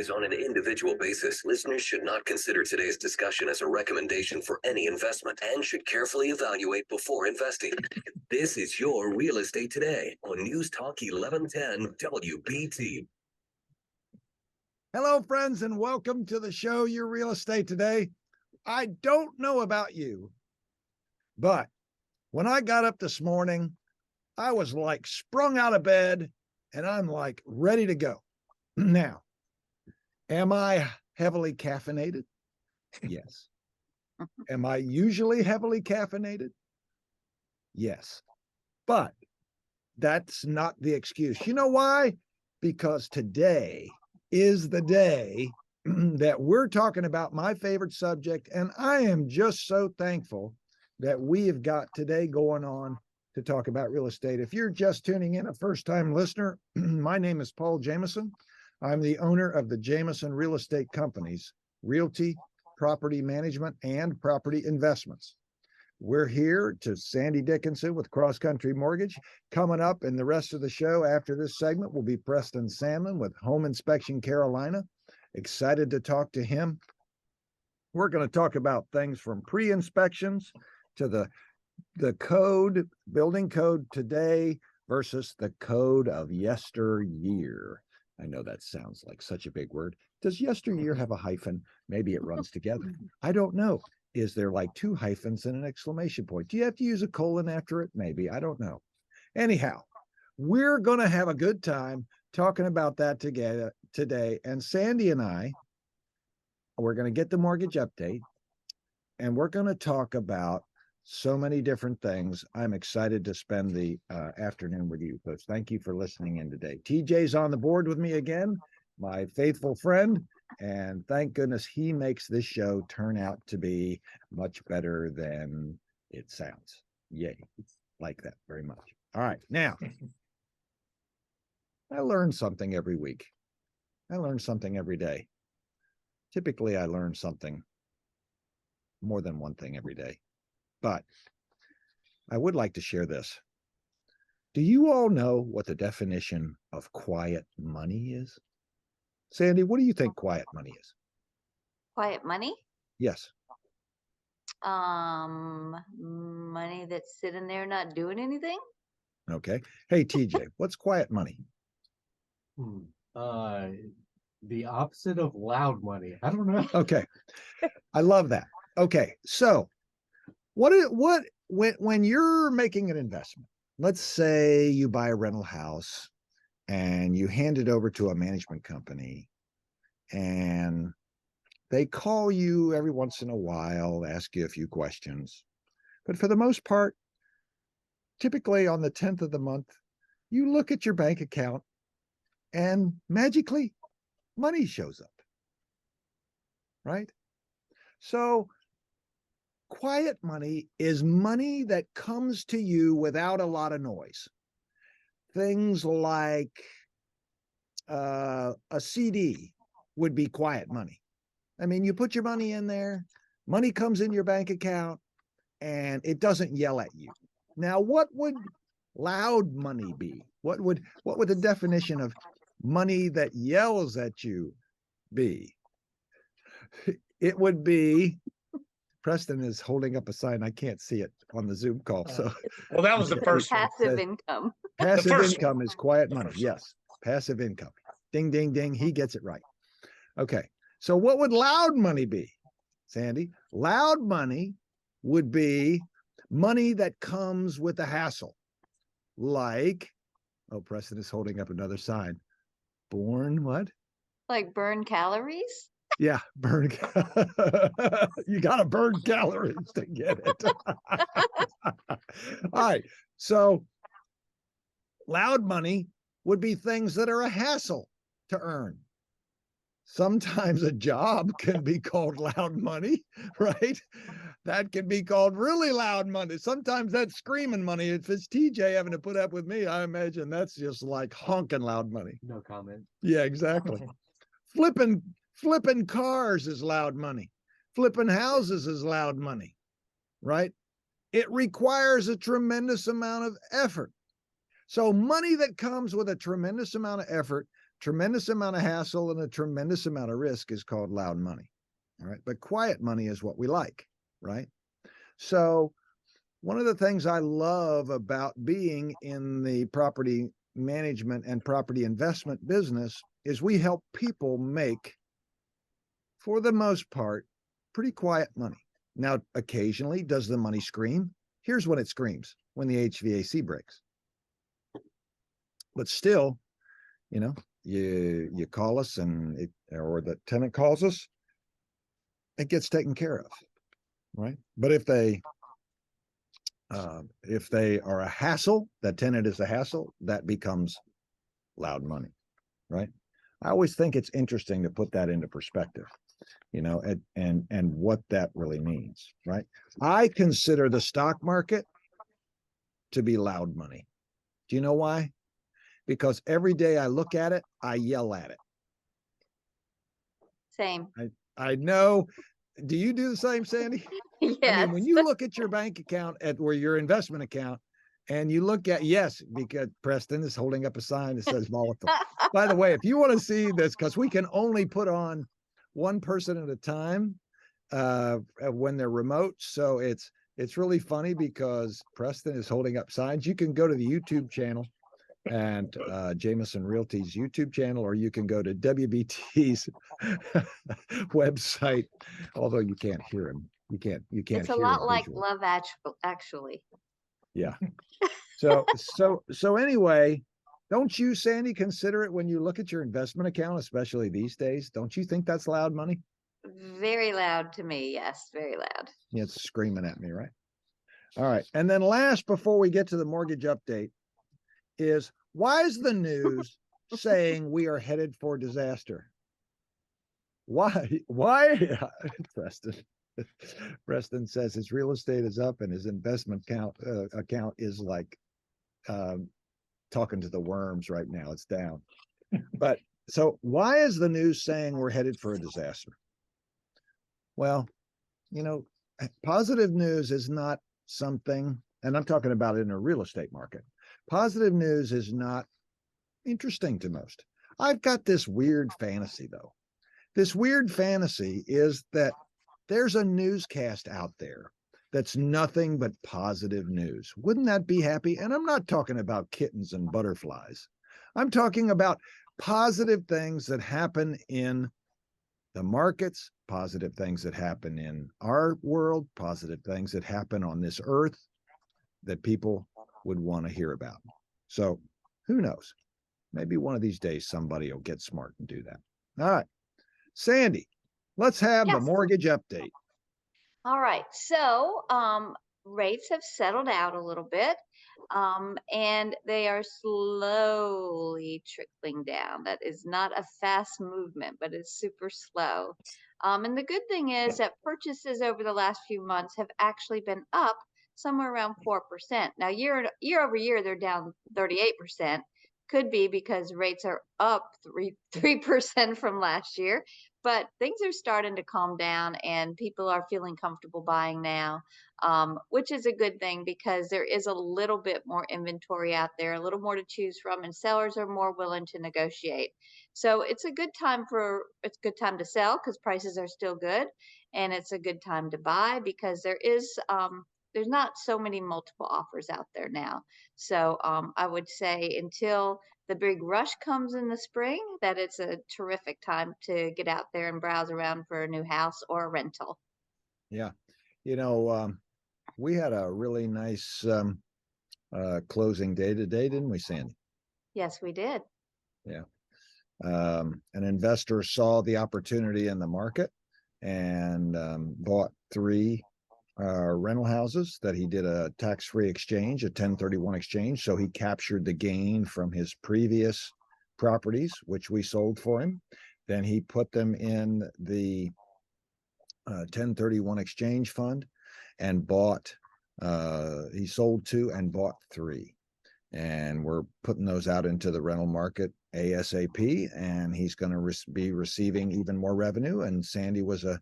is on an individual basis. Listeners should not consider today's discussion as a recommendation for any investment and should carefully evaluate before investing. This is your Real Estate Today on News Talk 1110 WBT. Hello, friends, and welcome to the show, Your Real Estate Today. I don't know about you, but when I got up this morning, I was like sprung out of bed and I'm like ready to go. Now, am I heavily caffeinated? Yes. Am I usually heavily caffeinated? Yes. But that's not the excuse. You know why? Because today is the day that we're talking about my favorite subject, and I am just so thankful that we have got today going on to talk about real estate. If you're just tuning in, a first-time listener, my name is Paul Jamison. I'm the owner of the Jamison Real Estate Companies, Realty, Property Management, and Property Investments. We're here to Sandy Dickinson with Cross Country Mortgage. Coming up in the rest of the show after this segment will be Preston Sandlin with Home Inspection Carolina. Excited to talk to him. We're going to talk about things from pre-inspections to the code, building code today versus the code of yesteryear. I know that sounds like such a big word. Does yesteryear have a hyphen? Maybe it runs together. I don't know. Is there like two hyphens and an exclamation point? Do you have to use a colon after it? Maybe. I don't know. Anyhow, we're going to have a good time talking about that together today. And Sandy and I, we're going to get the mortgage update and we're going to talk about so many different things. I'm excited to spend the afternoon with you folks. Thank you for listening in today. TJ's on the board with me again, my faithful friend. And thank goodness he makes this show turn out to be much better than it sounds. Yay. Like that very much. All right. Now, I learn something every week. I learn something every day. Typically, I learn something, more than one thing every day. But I would like to share this. Do you all know what the definition of quiet money is? Sandy, what do you think quiet money is? Quiet money? Yes. Money that's sitting there not doing anything. Okay. Hey, TJ, what's quiet money? The opposite of loud money. I don't know. Okay. I love that. Okay. So when you're making an investment, let's say you buy a rental house and you hand it over to a management company and they call you every once in a while, ask you a few questions. But for the most part, typically on the 10th of the month, you look at your bank account and magically money shows up, right? So quiet money is money that comes to you without a lot of noise. Things like a CD would be quiet money. I mean, you put your money in there, money comes in your bank account, and it doesn't yell at you. Now, what would loud money be? What would the definition of money that yells at you be? It would be, Preston is holding up a sign. I can't see it on the Zoom call. So, well, that was the first one. Passive income. Passive income is quiet money. Yes, passive income. Ding, ding, ding. He gets it right. Okay. So what would loud money be, Sandy? Loud money would be money that comes with a hassle. Like, oh, Preston is holding up another sign. Born what? Like burn calories? Yeah, burn. You got to burn calories to get it. All right. So loud money would be things that are a hassle to earn. Sometimes a job can be called loud money, right? That can be called really loud money. Sometimes that's screaming money. If it's TJ having to put up with me, I imagine that's just like honking loud money. No comment. Yeah, exactly. Flipping cars is loud money. Flipping houses is loud money, right? It requires a tremendous amount of effort. So money that comes with a tremendous amount of effort tremendous amount of hassle and a tremendous amount of risk is called loud money. All right. But quiet money is what we like. Right. So one of the things I love about being in the property management and property investment business is we help people make, for the most part, pretty quiet money. Now, occasionally, does the money scream? Here's when it screams: when the HVAC breaks. But still, you call us or the tenant calls us, it gets taken care of, right? But if they are a hassle, that tenant is a hassle, that becomes loud money, right? I always think it's interesting to put that into perspective, and what that really means, right? I consider the stock market to be loud money. Do you know why? Because every day I look at it, I yell at it. Same. I know. Do you do the same, Sandy? Yes. I mean, when you look at your bank account or your investment account, and you look at, yes, because Preston is holding up a sign that says volatile. By the way, if you want to see this, because we can only put on one person at a time when they're remote. So it's really funny because Preston is holding up signs. You can go to the YouTube channel and Jamison Realty's YouTube channel, or you can go to WBT's website, although you can't hear him. You can't It's a hear lot him like visually. Love Actually. Yeah. So anyway, don't you, Sandy, consider it when you look at your investment account, especially these days? Don't you think that's loud money? Very loud to me. Yes, very loud. Yeah, it's screaming at me, right? All right. And then last, before we get to the mortgage update, is why is the news saying we are headed for disaster? Why? Preston says his real estate is up and his investment account is like talking to the worms right now. It's down. But so why is the news saying we're headed for a disaster? Well, positive news is not something, and I'm talking about in a real estate market. Positive news is not interesting to most. I've got this weird fantasy, though. This weird fantasy is that there's a newscast out there that's nothing but positive news. Wouldn't that be happy? And I'm not talking about kittens and butterflies. I'm talking about positive things that happen in the markets, positive things that happen in our world, positive things that happen on this earth that people would want to hear about. So who knows? Maybe one of these days somebody will get smart and do that. All right, Sandy, let's have the Yes. mortgage update. All right. So rates have settled out a little bit, and they are slowly trickling down. That is not a fast movement, but it's super slow. And the good thing is that purchases over the last few months have actually been up somewhere around 4%. Now, year over year, they're down 38%. Could be because rates are up 3% from last year, but things are starting to calm down and people are feeling comfortable buying now, which is a good thing because there is a little bit more inventory out there, a little more to choose from, and sellers are more willing to negotiate. So it's a good time to sell because prices are still good, and it's a good time to buy because there's not so many multiple offers out there now. So I would say until the big rush comes in the spring, that it's a terrific time to get out there and browse around for a new house or a rental. Yeah. We had a really nice closing day today, didn't we, Sandy? Yes, we did. Yeah. An investor saw the opportunity in the market and bought 3 rental houses that he did a tax-free exchange, a 1031 exchange. So he captured the gain from his previous properties, which we sold for him. Then he put them in the 1031 exchange fund and he sold 2 and bought 3. And we're putting those out into the rental market ASAP, and he's going to be receiving even more revenue. And Sandy was a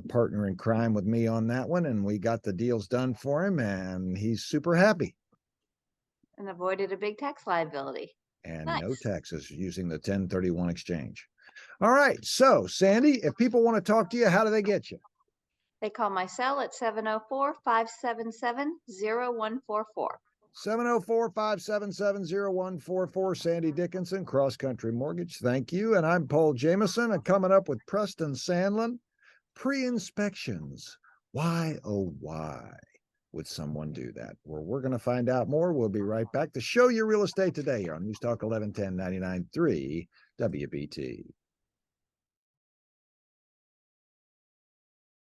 partner in crime with me on that one, and we got the deals done for him, and he's super happy. And avoided a big tax liability. and no Nice. taxes using the 1031 exchange. All right. So, Sandy, if people want to talk to you, how do they get you? They call my cell at 704-577-0144. 704-577-0144. Sandy Dickinson, Cross Country Mortgage. Thank you. And I'm Paul Jamison, and coming up with Preston Sandlin, pre-inspections. Why, oh, why would someone do that? Well, we're going to find out more. We'll be right back to Show Your Real Estate Today here on News Talk 1110 99.3 WBT.